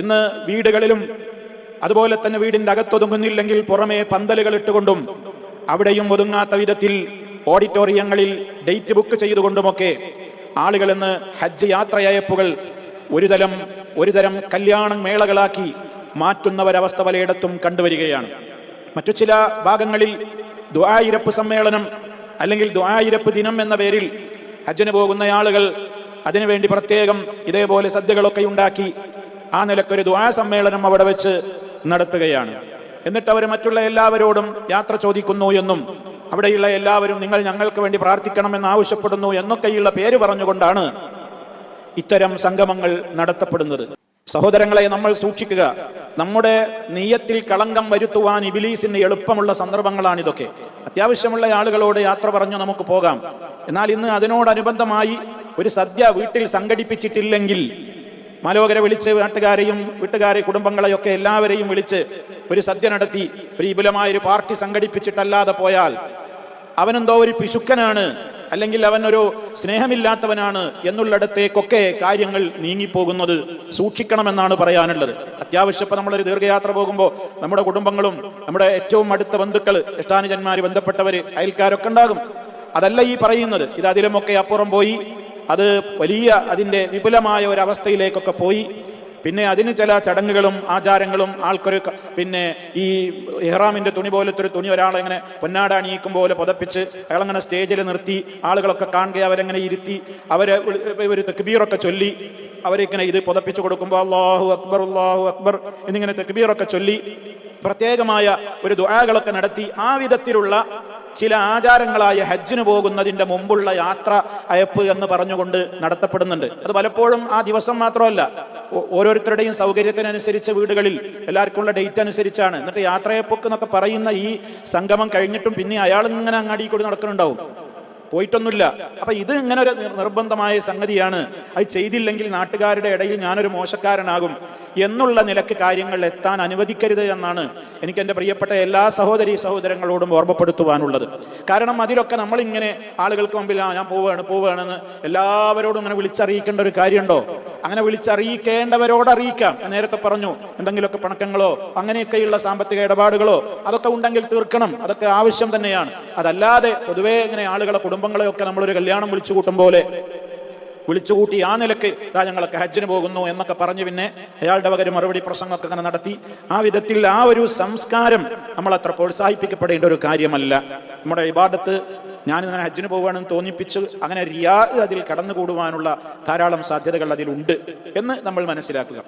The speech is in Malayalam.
ഇന്ന് വീടുകളിലും അതുപോലെ തന്നെ വീടിന്റെ അകത്തൊതുങ്ങുന്നില്ലെങ്കിൽ പുറമെ പന്തലുകൾ ഇട്ടുകൊണ്ടും അവിടെയും ഒതുങ്ങാത്ത വിധത്തിൽ ഓഡിറ്റോറിയങ്ങളിൽ ഡേറ്റ് ബുക്ക് ചെയ്തുകൊണ്ടുമൊക്കെ ആളുകൾ ഇന്ന് ഹജ്ജ് യാത്രയയപ്പുകൾ ഒരുതരം കല്യാണ മേളകളാക്കി മാറ്റുന്നവരവസ്ഥ പലയിടത്തും കണ്ടുവരികയാണ്. മറ്റു ചില ഭാഗങ്ങളിൽ ദുആയിരപ്പ് സമ്മേളനം അല്ലെങ്കിൽ ദുആയിരപ്പ് ദിനം എന്ന പേരിൽ ഹജ്ജിന് പോകുന്ന ആളുകൾ അതിനുവേണ്ടി പ്രത്യേകം ഇതേപോലെ സദ്യകളൊക്കെ ഉണ്ടാക്കി ആ നിലക്കൊരു ദുആ സമ്മേളനം അവിടെ വെച്ച് നടത്തുകയാണ്. എന്നിട്ട് അവർ മറ്റുള്ള എല്ലാവരോടും യാത്ര ചോദിക്കുന്നു എന്നും അവിടെയുള്ള എല്ലാവരും നിങ്ങൾ ഞങ്ങൾക്ക് വേണ്ടി പ്രാർത്ഥിക്കണമെന്ന് ആവശ്യപ്പെടുന്നു എന്നൊക്കെയുള്ള പേര് പറഞ്ഞുകൊണ്ടാണ് ഇത്തരം സംഗമങ്ങൾ നടത്തപ്പെടുന്നത്. സഹോദരങ്ങളെ, നമ്മൾ സൂക്ഷിക്കുക. നമ്മുടെ നിയ്യത്തിൽ കളങ്കം വരുത്തുവാൻ ഇബ്ലീസിന് എളുപ്പമുള്ള സന്ദർഭങ്ങളാണിതൊക്കെ. അത്യാവശ്യമുള്ള ആളുകളോട് യാത്ര പറഞ്ഞു നമുക്ക് പോകാം. എന്നാൽ ഇന്ന് അതിനോടനുബന്ധമായി ഒരു സദ്യ വീട്ടിൽ സംഘടിപ്പിച്ചിട്ടില്ലെങ്കിൽ മാലോകരെ വിളിച്ച് വീട്ടുകാരെ കുടുംബങ്ങളെയൊക്കെ എല്ലാവരെയും വിളിച്ച് ഒരു സദ്യ നടത്തി ഒരു വിപുലമായൊരു പാർട്ടി സംഘടിപ്പിച്ചിട്ടല്ലാതെ പോയാൽ അവനെന്തോ ഒരു പിശുക്കനാണ്, അല്ലെങ്കിൽ അവൻ ഒരു സ്നേഹമില്ലാത്തവനാണ് എന്നുള്ളിടത്തേക്കൊക്കെ കാര്യങ്ങൾ നീങ്ങിപ്പോകുന്നത് സൂക്ഷിക്കണമെന്നാണ് പറയാനുള്ളത്. അത്യാവശ്യം ഇപ്പം നമ്മളൊരു ദീർഘയാത്ര പോകുമ്പോൾ നമ്മുടെ കുടുംബങ്ങളും നമ്മുടെ ഏറ്റവും അടുത്ത ബന്ധുക്കൾ, ഇഷ്ടാനുജന്മാർ, ബന്ധപ്പെട്ടവർ, അയൽക്കാരൊക്കെ ഉണ്ടാകും. അതല്ല ഈ പറയുന്നത്. ഇത് അതിലുമൊക്കെ അപ്പുറം പോയി അത് വലിയ അതിൻ്റെ വിപുലമായ ഒരവസ്ഥയിലേക്കൊക്കെ പോയി പിന്നെ അതിന് ചില ചടങ്ങുകളും ആചാരങ്ങളും ആൾക്കൊരു ഈ ഇഹ്റാമിന്റെ തുണി പോലത്തെ ഒരു തുണി ഒരാളെങ്ങനെ പൊന്നാട അണിയിക്കും പോലെ പുതപ്പിച്ച് അയാളങ്ങനെ സ്റ്റേജിൽ നിർത്തി ആളുകളൊക്കെ കാണുക, അവരെങ്ങനെ ഇരുത്തി അവരെ ഒരു തക്ബീറൊക്കെ ചൊല്ലി അവരിങ്ങനെ ഇത് പുതപ്പിച്ചു കൊടുക്കുമ്പോൾ അല്ലാഹു അക്ബർ എന്നിങ്ങനെ തക്ബീറൊക്കെ ചൊല്ലി പ്രത്യേകമായ ഒരു ദുആകളൊക്കെ നടത്തി ആ വിധത്തിലുള്ള ചില ആചാരങ്ങളായ ഹജ്ജിന് പോകുന്നതിന്റെ മുമ്പുള്ള യാത്ര അയപ്പ് എന്ന് പറഞ്ഞുകൊണ്ട് നടത്തപ്പെടുന്നുണ്ട്. അത് പലപ്പോഴും ആ ദിവസം മാത്രമല്ല, ഓരോരുത്തരുടെയും സൗകര്യത്തിനനുസരിച്ച് വീടുകളിൽ എല്ലാവർക്കും ഉള്ള ഡേറ്റ് അനുസരിച്ചാണ്. എന്നിട്ട് യാത്രയപ്പൊക്കെ എന്നൊക്കെ പറയുന്ന ഈ സംഗമം കഴിഞ്ഞിട്ടും പിന്നെ അയാൾ ഇങ്ങനെ അങ്ങാടി കൂടി നടക്കുന്നുണ്ടാവും, പോയിട്ടൊന്നുമില്ല. അപ്പൊ ഇത് ഇങ്ങനെ ഒരു നിർബന്ധമായ സംഗതിയാണ്. അത് ചെയ്തില്ലെങ്കിൽ നാട്ടുകാരുടെ ഇടയിൽ ഞാനൊരു മോശക്കാരനാകും എന്നുള്ള നിലക്ക് കാര്യങ്ങൾ എത്താൻ അനുവദിക്കരുത് എന്നാണ് എനിക്ക് എൻ്റെ പ്രിയപ്പെട്ട എല്ലാ സഹോദരങ്ങളോടും ഓർമ്മപ്പെടുത്തുവാനുള്ളത്. കാരണം അതിലൊക്കെ നമ്മളിങ്ങനെ ആളുകൾക്ക് മുമ്പിൽ ഞാൻ പോവുകയാണെന്ന് എല്ലാവരോടും ഇങ്ങനെ വിളിച്ചറിയിക്കേണ്ട ഒരു കാര്യമുണ്ടോ? അങ്ങനെ വിളിച്ചറിയിക്കേണ്ടവരോട് അറിയിക്കാം. നേരത്തെ പറഞ്ഞു, എന്തെങ്കിലുമൊക്കെ പണക്കങ്ങളോ അങ്ങനെയൊക്കെയുള്ള സാമ്പത്തിക ഇടപാടുകളോ അതൊക്കെ ഉണ്ടെങ്കിൽ തീർക്കണം, അതൊക്കെ ആവശ്യം തന്നെയാണ്. അതല്ലാതെ പൊതുവേ ഇങ്ങനെ ആളുകളെ കുടുംബങ്ങളെയൊക്കെ നമ്മളൊരു കല്യാണം വിളിച്ചു കൂട്ടും പോലെ വിളിച്ചുകൂട്ടി ആ നിലക്ക് ഞങ്ങളൊക്കെ ഹജ്ജിന് പോകുന്നു എന്നൊക്കെ പറഞ്ഞ് പിന്നെ അയാളുടെ പകരം മറുപടി പ്രസംഗമൊക്കെ അങ്ങനെ നടത്തി ആ വിധത്തിൽ ആ ഒരു സംസ്കാരം നമ്മളത്ര പ്രോത്സാഹിപ്പിക്കപ്പെടേണ്ട ഒരു കാര്യമല്ല. നമ്മുടെ ഇബാദത്ത് ഞാനിങ്ങനെ ഹജ്ജിന് പോകുകയാണെന്ന് തോന്നിപ്പിച്ച് അങ്ങനെ റിയാ അതിൽ കടന്നുകൂടുവാനുള്ള ധാരാളം സാധ്യതകൾ അതിലുണ്ട് എന്ന് നമ്മൾ മനസ്സിലാക്കുക.